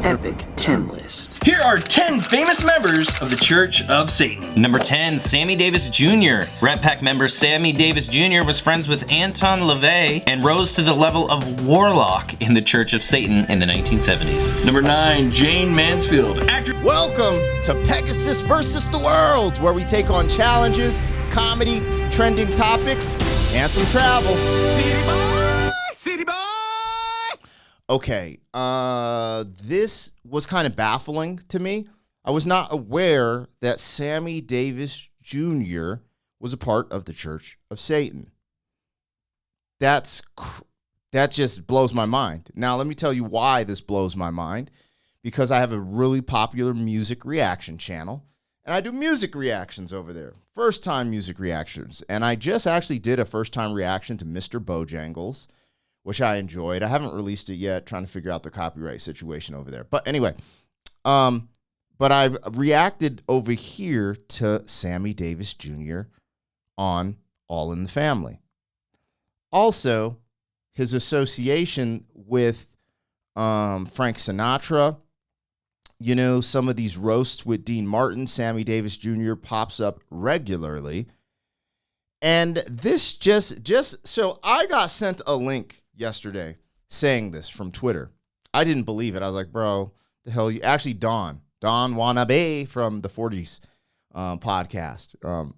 epic 10 list. Here are 10 famous members of the Church of Satan. Number 10, Sammy Davis Jr. Rat Pack member Sammy Davis Jr. was friends with Anton LaVey and rose to the level of warlock in the Church of Satan in the 1970s. Number 9, Jane Mansfield. Actor. Welcome to Pegasus versus the World, where we take on challenges, comedy, trending topics, and some travel. City boy! City boy! Okay, this was kind of baffling to me. I was not aware that Sammy Davis Jr. was a part of the Church of Satan. That just blows my mind. Now, let me tell you why this blows my mind. Because I have a really popular music reaction channel, and I do music reactions over there. First-time music reactions. And I just actually did a first-time reaction to Mr. Bojangles, which I enjoyed. I haven't released it yet, trying to figure out the copyright situation over there. But anyway, but I've reacted over here to Sammy Davis Jr. on All in the Family. Also, his association with Frank Sinatra. You know, some of these roasts with Dean Martin, Sammy Davis Jr. pops up regularly. And this so I got sent a link yesterday saying this from Twitter. I didn't believe it. I was like, bro, the hell you actually Don Wannabe from the 40s podcast.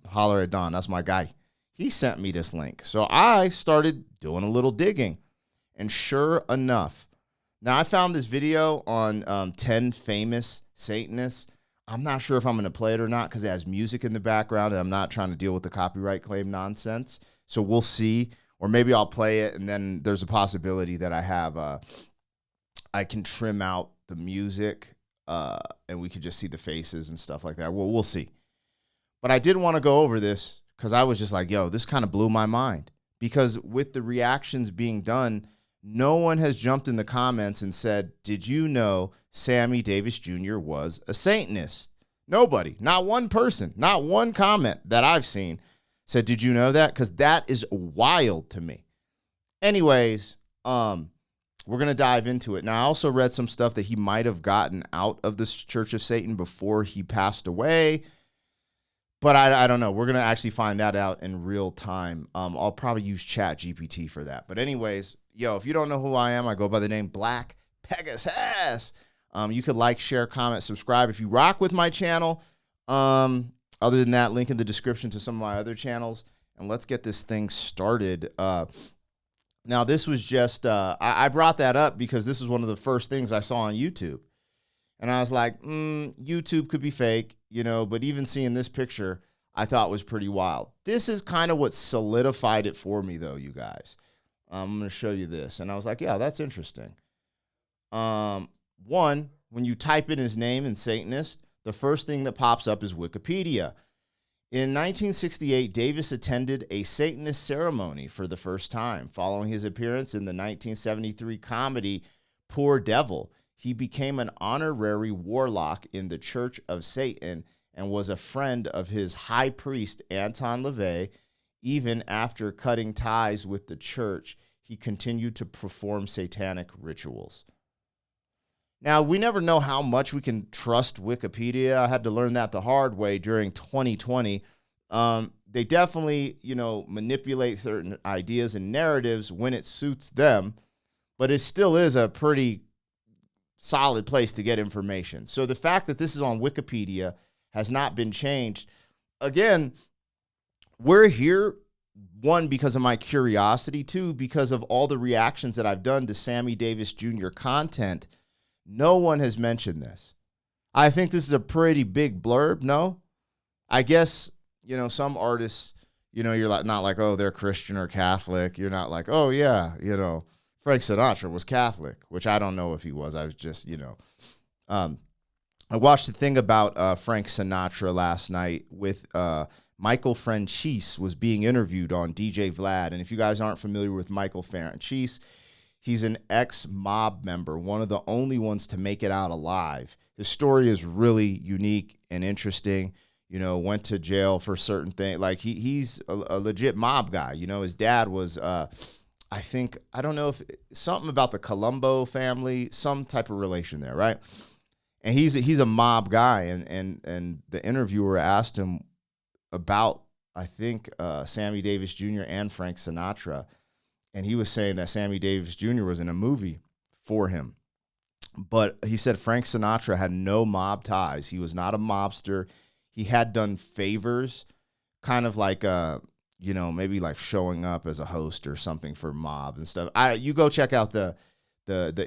Holler at Don. That's my guy. He sent me this link. So I started doing a little digging. And sure enough, now, I found this video on 10 famous Satanists. I'm not sure if I'm going to play it or not because it has music in the background, and I'm not trying to deal with the copyright claim nonsense. So we'll see. Or maybe I'll play it, and then there's a possibility that I can trim out the music, and we could just see the faces and stuff like that. We'll see. But I did want to go over this because I was just like, yo, this kind of blew my mind. Because with the reactions being done, no one has jumped in the comments and said, did you know Sammy Davis Jr. was a Satanist? Nobody, not one person, not one comment that I've seen said, did you know that? Because that is wild to me. Anyways, we're going to dive into it. Now, I also read some stuff that he might have gotten out of the Church of Satan before he passed away. But I don't know. We're going to actually find that out in real time. I'll probably use ChatGPT for that. But anyways, yo, if you don't know who I am, I go by the name Black Pegasus. You could like, share, comment, subscribe if you rock with my channel. Other than that, link in the description to some of my other channels. And let's get this thing started. Now, this was just, I brought that up because this was one of the first things I saw on YouTube. And I was like, YouTube could be fake, you know, but even seeing this picture, I thought was pretty wild. This is kind of what solidified it for me, though, you guys. I'm going to show you this. And I was like, yeah, that's interesting. One, when you type in his name in Satanist, the first thing that pops up is Wikipedia. In 1968, Davis attended a Satanist ceremony for the first time. Following his appearance in the 1973 comedy Poor Devil, he became an honorary warlock in the Church of Satan and was a friend of his high priest, Anton LaVey. Even after cutting ties with the church, he continued to perform satanic rituals. Now, we never know how much we can trust Wikipedia. I had to learn that the hard way during 2020. They definitely, manipulate certain ideas and narratives when it suits them, but it still is a pretty solid place to get information. So the fact that this is on Wikipedia has not been changed. Again, we're here, one, because of my curiosity, two, because of all the reactions that I've done to Sammy Davis Jr. content. No one has mentioned this. I think this is a pretty big blurb, no? I guess, some artists, you're not like, oh, they're Christian or Catholic. You're not like, oh, yeah, Frank Sinatra was Catholic, which I don't know if he was. I was just, I watched a thing about Frank Sinatra last night with Michael Franchise was being interviewed on DJ Vlad. And if you guys aren't familiar with Michael Franchise, he's an ex-mob member, one of the only ones to make it out alive. His story is really unique and interesting. Went to jail for certain things. Like he's a legit mob guy. His dad was, I I think, I don't know if something about the Colombo family, some type of relation there, right? And he's a mob guy, and the interviewer asked him about, I think, Sammy Davis Jr. and Frank Sinatra, and he was saying that Sammy Davis Jr. was in a movie for him. But he said Frank Sinatra had no mob ties. He was not a mobster. He had done favors, kind of like maybe like showing up as a host or something for mob and stuff. You go check out the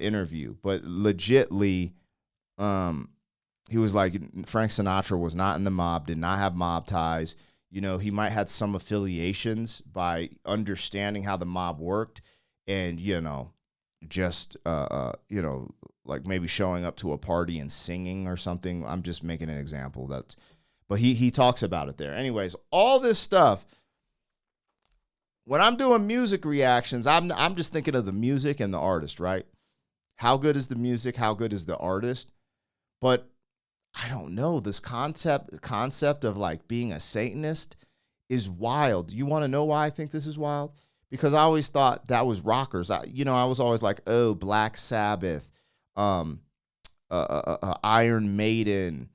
interview, but legitly, he was like, Frank Sinatra was not in the mob, did not have mob ties. You know, he might had some affiliations by understanding how the mob worked, and just like maybe showing up to a party and singing or something. I'm just making an example. But he talks about it there. Anyways, all this stuff. When I'm doing music reactions, I'm just thinking of the music and the artist, right? How good is the music? How good is the artist? But I don't know. This concept of like being a Satanist is wild. You want to know why I think this is wild? Because I always thought that was rockers. I was always like, oh, Black Sabbath, Iron Maiden,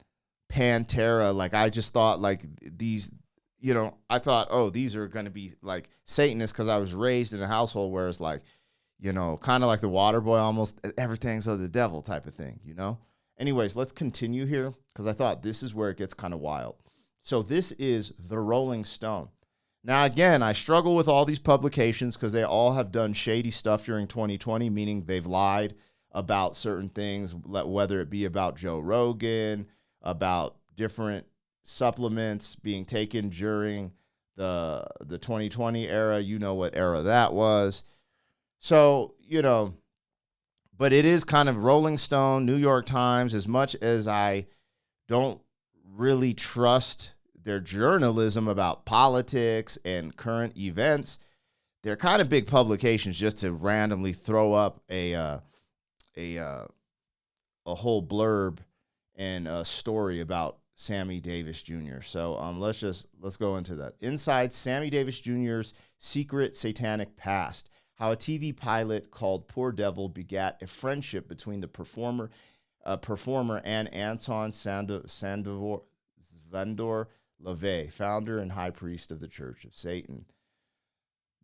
Pantera. Like, I just thought like these, I thought, oh, these are going to be like Satanists because I was raised in a household where it's like, kind of like the Waterboy, almost everything's of the devil type of thing, Anyways, let's continue here because I thought this is where it gets kind of wild. So this is the Rolling Stone. Now, again, I struggle with all these publications because they all have done shady stuff during 2020, meaning they've lied about certain things, whether it be about Joe Rogan, about different supplements being taken during the 2020 era. You know what era that was. So, but it is kind of Rolling Stone, New York Times, as much as I don't really trust their journalism about politics and current events. They're kind of big publications just to randomly throw up a whole blurb and a story about Sammy Davis Jr. So let's go into that. Inside Sammy Davis Jr.'s secret satanic past. How a TV pilot called Poor Devil begat a friendship between the performer and Anton Svandor LaVey, founder and high priest of the Church of Satan.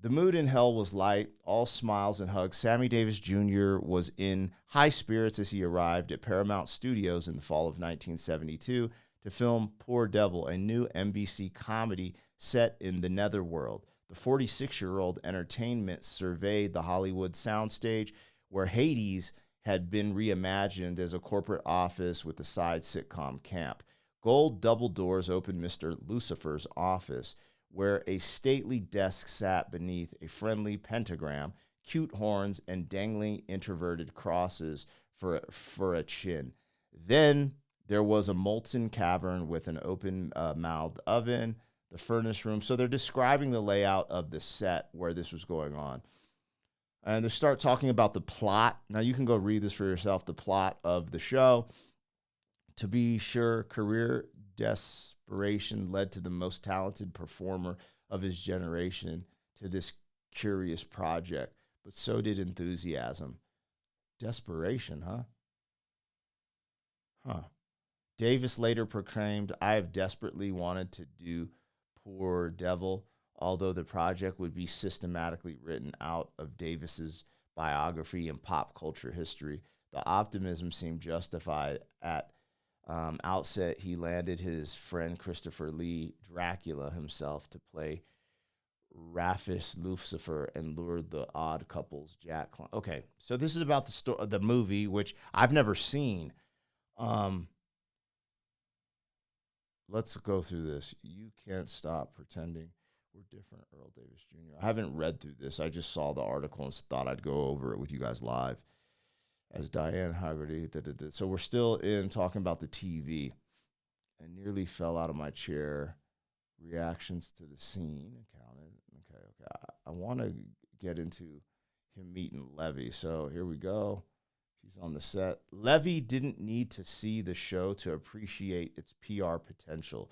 The mood in hell was light, all smiles and hugs. Sammy Davis Jr. was in high spirits as he arrived at Paramount Studios in the fall of 1972 to film Poor Devil, a new NBC comedy set in the netherworld. The 46-year-old entertainment surveyed the Hollywood soundstage where Hades had been reimagined as a corporate office with a side sitcom camp. Gold double doors opened Mr. Lucifer's office, where a stately desk sat beneath a friendly pentagram, cute horns, and dangling introverted crosses for a chin. Then there was a molten cavern with an open-mouthed oven, the furnace room. So they're describing the layout of the set where this was going on. And they start talking about the plot. Now, you can go read this for yourself, the plot of the show. To be sure, career desperation led to the most talented performer of his generation to this curious project, but so did enthusiasm. Desperation, huh? Davis later proclaimed, I have desperately wanted to do Poor Devil, although the project would be systematically written out of Davis's biography and pop culture history. The optimism seemed justified. At outset, he landed his friend Christopher Lee, Dracula himself, to play Rafis Lucifer and lured the odd couples Jack Klein. Okay, so this is about the movie, which I've never seen. Let's go through this. You can't stop pretending we're different, Earl Davis Jr. I haven't read through this. I just saw the article and thought I'd go over it with you guys live. As Diane Haggerty. So we're still in talking about the TV. I nearly fell out of my chair. Reactions to the scene. Okay. I want to get into him meeting Levy. So here we go. He's on the set. Levy didn't need to see the show to appreciate its PR potential.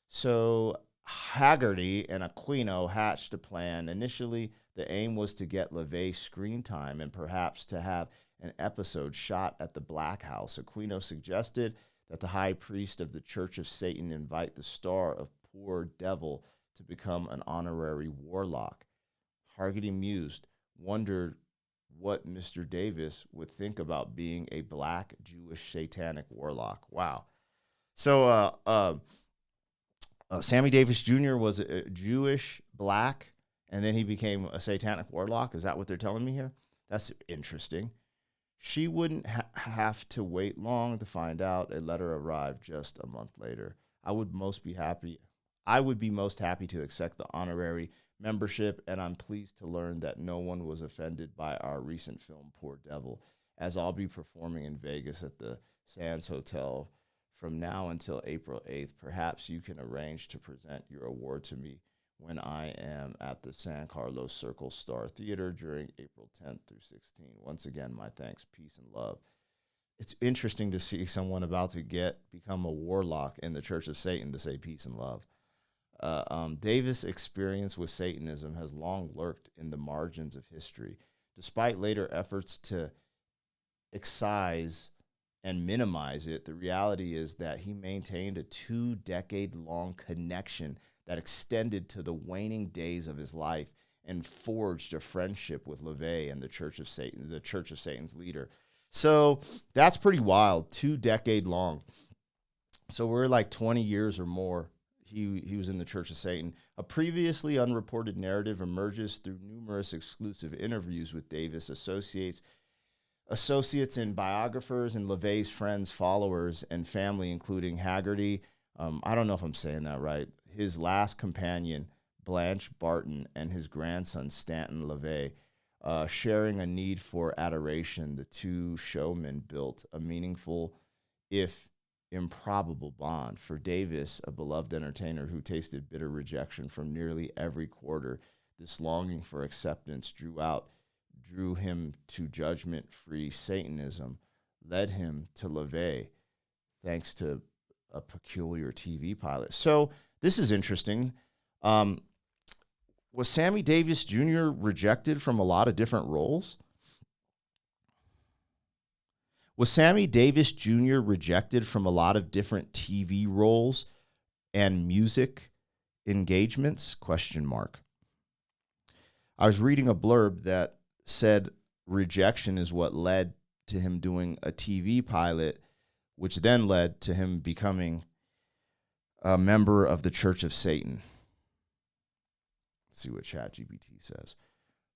So Haggerty and Aquino hatched a plan. Initially, the aim was to get LaVey screen time and perhaps to have an episode shot at the Black House. Aquino suggested that the high priest of the Church of Satan invite the star of Poor Devil to become an honorary warlock. Haggerty mused, wondered what Mr. Davis would think about being a black Jewish satanic warlock. Wow. So Sammy Davis Jr. was a Jewish black, and then he became a satanic warlock. Is that what they're telling me here? That's interesting. She wouldn't have to wait long to find out. A letter arrived just a month later. I would be most happy to accept the honorary membership, and I'm pleased to learn that no one was offended by our recent film, Poor Devil, as I'll be performing in Vegas at the Sands Hotel from now until April 8th. Perhaps you can arrange to present your award to me when I am at the San Carlos Circle Star Theater during April 10th through 16th. Once again, my thanks, peace, and love. It's interesting to see someone about to become a warlock in the Church of Satan to say peace and love. Davis' experience with Satanism has long lurked in the margins of history. Despite later efforts to excise and minimize it, the reality is that he maintained a 2-decade-long connection that extended to the waning days of his life and forged a friendship with LaVey and the Church of Satan, the Church of Satan's leader. So that's pretty wild, 2-decade long. So we're like 20 years or more. He was in the Church of Satan. A previously unreported narrative emerges through numerous exclusive interviews with Davis, associates and biographers, and LaVey's friends, followers, and family, including Haggerty. I don't know if I'm saying that right. His last companion, Blanche Barton, and his grandson, Stanton LaVey, sharing a need for adoration. The two showmen built a meaningful, if improbable, bond. For Davis, a beloved entertainer who tasted bitter rejection from nearly every quarter, this longing for acceptance drew him to judgment-free Satanism, led him to LaVey, thanks to a peculiar TV pilot. So this is interesting. Was Sammy Davis Jr. rejected from a lot of different roles? Was Sammy Davis Jr. rejected from a lot of different TV roles and music engagements? ? I was reading a blurb that said rejection is what led to him doing a TV pilot, which then led to him becoming a member of the Church of Satan. Let's see what ChatGPT says.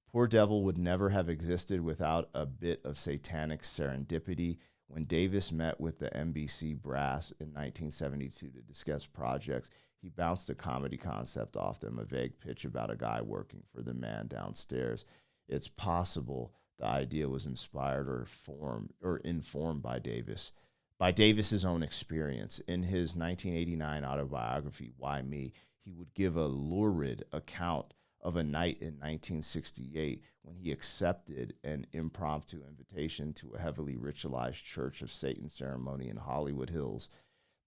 Poor Devil would never have existed without a bit of satanic serendipity. When Davis met with the NBC brass in 1972 to discuss projects, he bounced a comedy concept off them, a vague pitch about a guy working for the man downstairs. It's possible the idea was inspired or informed by Davis's own experience. In his 1989 autobiography, Why Me?, he would give a lurid account of a night in 1968 when he accepted an impromptu invitation to a heavily ritualized Church of Satan ceremony in Hollywood Hills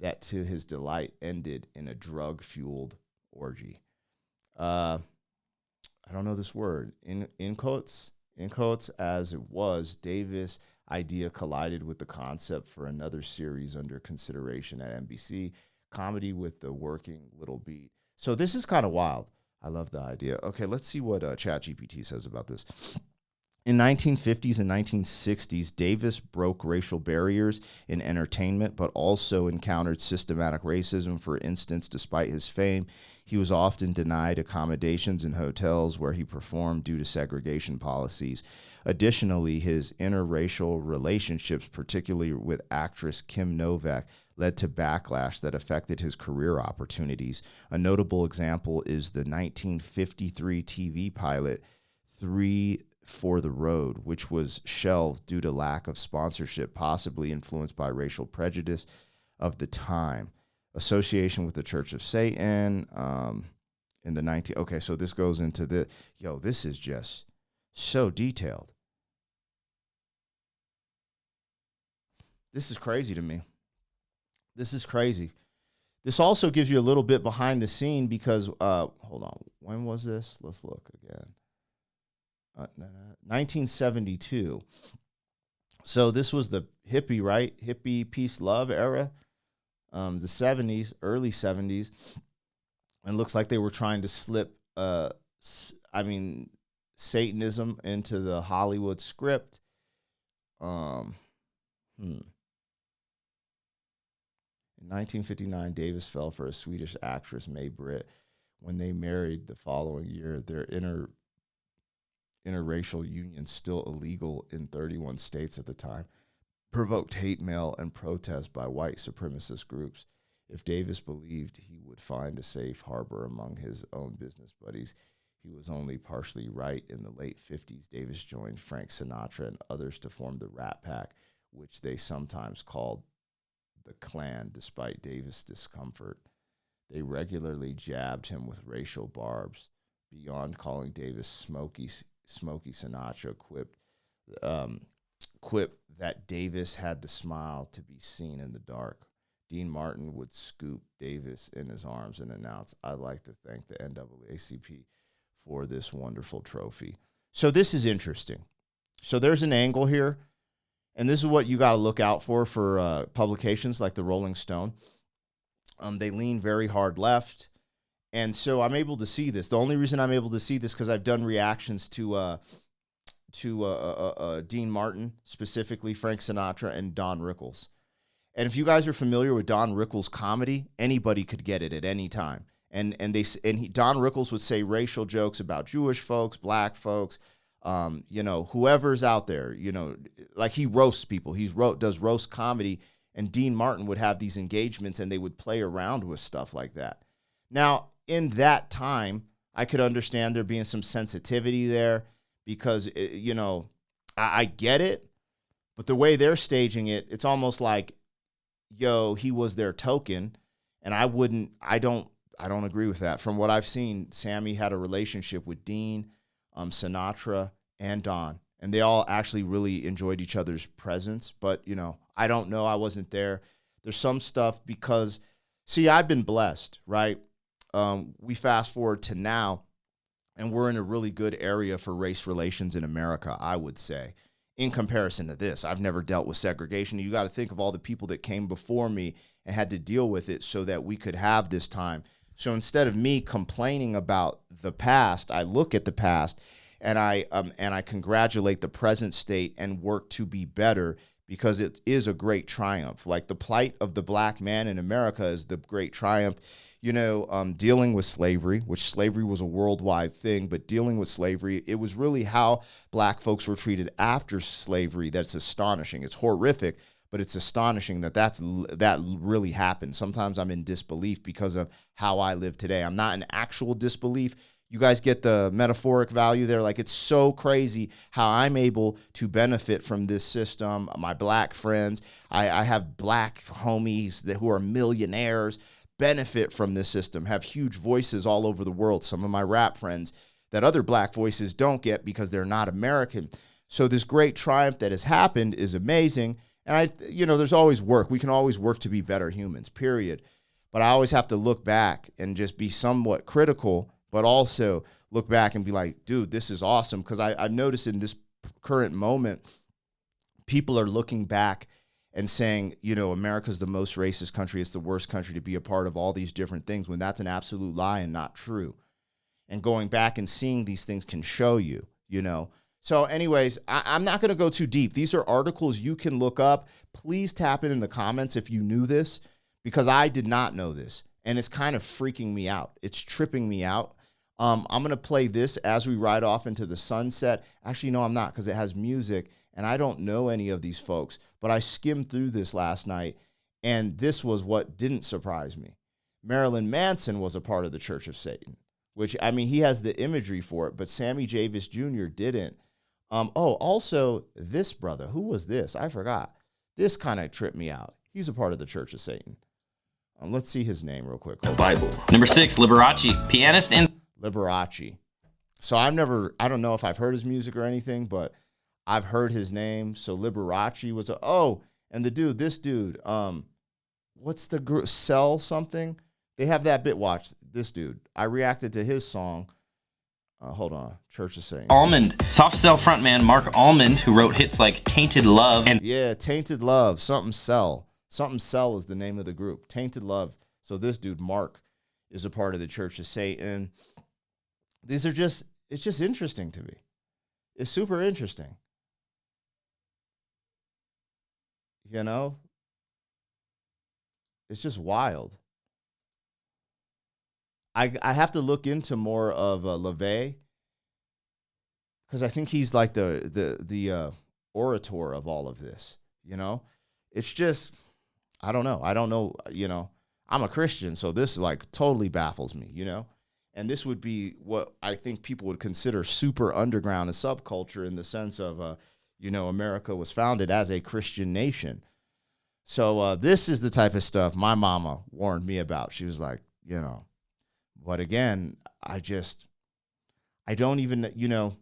that, to his delight, ended in a drug-fueled orgy. I don't know this word. In quotes, as it was, Davis' idea collided with the concept for another series under consideration at NBC, Comedy with the Working Little Beat. So this is kind of wild. I love the idea. Okay, let's see what ChatGPT says about this. In 1950s and 1960s, Davis broke racial barriers in entertainment, but also encountered systematic racism. For instance, despite his fame, he was often denied accommodations in hotels where he performed due to segregation policies. Additionally, his interracial relationships, particularly with actress Kim Novak, led to backlash that affected his career opportunities. A notable example is the 1953 TV pilot, 3 for the Road, which was shelved due to lack of sponsorship, possibly influenced by racial prejudice of the time. Association with the Church of Satan in the 19... Okay, so this goes into the... this is just so detailed. This is crazy to me. This is crazy. This also gives you a little bit behind the scene because, hold on, when was this? Let's look again. 1972. So this was the hippie, right? Hippie, peace, love era. The 70s, early 70s. And it looks like they were trying to slip, Satanism into the Hollywood script. In 1959, Davis fell for a Swedish actress, May Britt. When they married the following year, their interracial union, still illegal in 31 states at the time, provoked hate mail and protest by white supremacist groups. If Davis believed he would find a safe harbor among his own business buddies, he was only partially right. In the late 50s, Davis joined Frank Sinatra and others to form the Rat Pack, which they sometimes called the Klan. Despite Davis' discomfort, they regularly jabbed him with racial barbs. Beyond calling Davis Smokey Sinatra quipped that Davis had to smile to be seen in the dark. Dean Martin would scoop Davis in his arms and announce, "I'd like to thank the NAACP for this wonderful trophy." So this is interesting. So there's an angle here, and this is what you got to look out for publications like the Rolling Stone. They lean very hard left, and so I'm able to see this. The only reason I'm able to see this because I've done reactions to Dean Martin, specifically Frank Sinatra and Don Rickles. And if you guys are familiar with Don Rickles' comedy, anybody could get it at any time. Don Rickles would say racial jokes about Jewish folks, black folks, whoever's out there, like he roasts people. Does roast comedy, and Dean Martin would have these engagements, and they would play around with stuff like that. Now, in that time, I could understand there being some sensitivity there because, I get it, but the way they're staging it, it's almost like, he was their token, and I don't agree with that. From what I've seen, Sammy had a relationship with Dean, Sinatra, and Don, and they all actually really enjoyed each other's presence. But, I don't know. I wasn't there. There's some stuff because, see, I've been blessed, right? We fast forward to now, and we're in a really good area for race relations in America, I would say. In comparison to this, I've never dealt with segregation. You got to think of all the people that came before me and had to deal with it so that we could have this time. So instead of me complaining about the past, I look at the past and I congratulate the present state and work to be better because it is a great triumph. Like the plight of the black man in America is the great triumph. Dealing with slavery, which slavery was a worldwide thing, but dealing with slavery, it was really how black folks were treated after slavery that's astonishing. It's horrific, but it's astonishing that really happened. Sometimes I'm in disbelief because of how I live today. I'm not in actual disbelief. You guys get the metaphoric value there. Like, it's so crazy how I'm able to benefit from this system. My black friends, I have black homies who are millionaires, benefit from this system, have huge voices all over the world. Some of my rap friends that other black voices don't get because they're not American. So this great triumph that has happened is amazing. And there's always work. We can always work to be better humans, period. But I always have to look back and just be somewhat critical, but also look back and be like, dude, this is awesome. Because I've noticed in this current moment, people are looking back and saying, America's the most racist country. It's the worst country to be a part of, all these different things, when that's an absolute lie and not true. And going back and seeing these things can show you, So anyways, I'm not going to go too deep. These are articles you can look up. Please tap it in the comments if you knew this, because I did not know this. And it's kind of freaking me out. It's tripping me out. I'm going to play this as we ride off into the sunset. Actually, no, I'm not, because it has music. And I don't know any of these folks, but I skimmed through this last night, and this was what didn't surprise me. Marilyn Manson was a part of the Church of Satan, which, he has the imagery for it, but Sammy Davis Jr. didn't. Also, this brother, who was this? I forgot. This kind of tripped me out. He's a part of the Church of Satan. Let's see his name real quick. Bible. Number 6, Liberace, pianist and... Liberace. So I don't know if I've heard his music or anything, but I've heard his name. So Liberace was and this dude, what's the group? Sell something. They have that bit. Watch this dude. I reacted to his song. Hold on. Church of Satan. Almond. Soft Cell frontman Mark Almond, who wrote hits like Tainted Love and Yeah, Tainted Love. Something Sell. Something Sell is the name of the group. Tainted Love. So this dude, Mark, is a part of the Church of Satan. These are just, it's just interesting to me. It's super interesting. You know? It's just wild. I have to look into more of LaVey, because I think he's like the orator of all of this. You know, it's just, I don't know. You know, I'm a Christian, so this like totally baffles me. You know, and this would be what I think people would consider super underground and subculture, in the sense of, you know, America was founded as a Christian nation. So this is the type of stuff my mama warned me about. She was like, you know. But again, I don't even, you know,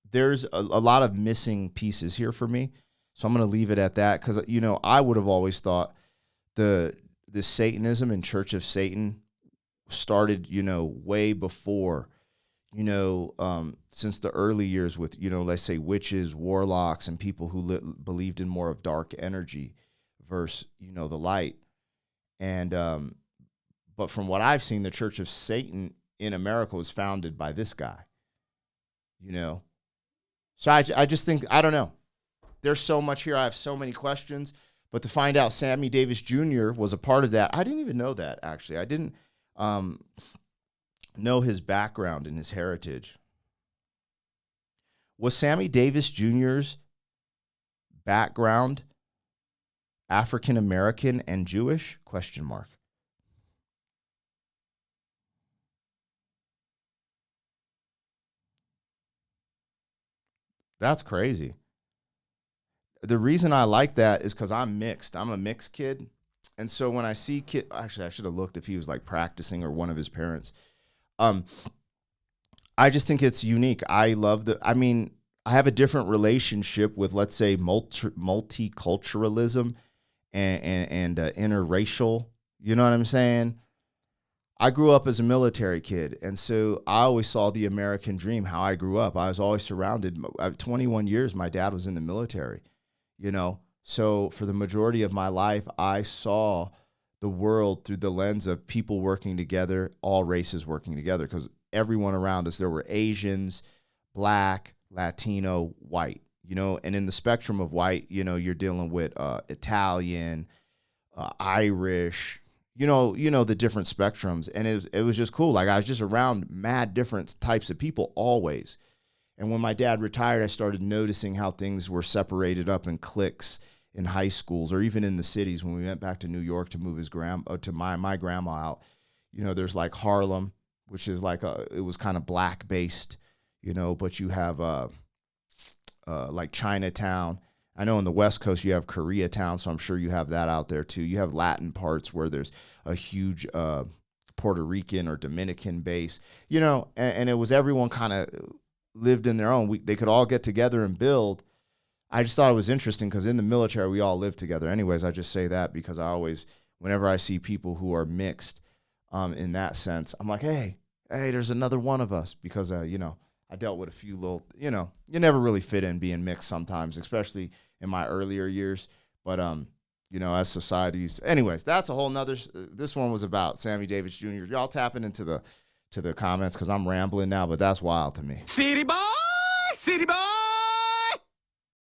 there's a lot of missing pieces here for me. So I'm going to leave it at that, because, you know, I would have always thought the Satanism and Church of Satan started, you know, way before, you know, since the early years with, you know, let's say witches, warlocks, and people who believed in more of dark energy versus, you know, the light. And, but from what I've seen, the Church of Satan in America was founded by this guy, you know? So I just think, I don't know. There's so much here. I have so many questions. But to find out Sammy Davis Jr. was a part of that, I didn't even know that, actually. I didn't know his background and his heritage. Was Sammy Davis Jr.'s background African American and Jewish? Question mark. That's crazy. The reason I like that is because I'm mixed. I'm a mixed kid. And so when I see actually, I should have looked if he was like practicing or one of his parents. I just think it's unique. I have a different relationship with, let's say, multiculturalism and interracial. You know what I'm saying? I grew up as a military kid, and so I always saw the American dream, how I grew up. I was always surrounded. 21 years, my dad was in the military, you know. So for the majority of my life, I saw the world through the lens of people working together, all races working together, because everyone around us, there were Asians, Black, Latino, white, you know. And in the spectrum of white, you know, you're dealing with Italian, Irish, you know the different spectrums. And it was just cool. Like, I was just around mad different types of people always. And when my dad retired, I started noticing how things were separated up in cliques in high schools, or even in the cities. When we went back to New York to move my grandma out, you know, there's like Harlem, which is like it was kind of black based, you know, but you have like Chinatown. I know on the West Coast you have Koreatown, so I'm sure you have that out there too. You have Latin parts where there's a huge Puerto Rican or Dominican base, you know, and it was everyone kind of lived in their own. They could all get together and build. I just thought it was interesting because in the military we all lived together. Anyways, I just say that because I always, whenever I see people who are mixed in that sense, I'm like, hey, there's another one of us, because, you know, I dealt with a few little, you know, you never really fit in being mixed sometimes, especially in my earlier years. But, you know, as societies. Anyways, that's a whole nother. This one was about Sammy Davis Jr. Y'all tapping into the comments because I'm rambling now, but that's wild to me. City boy, city boy.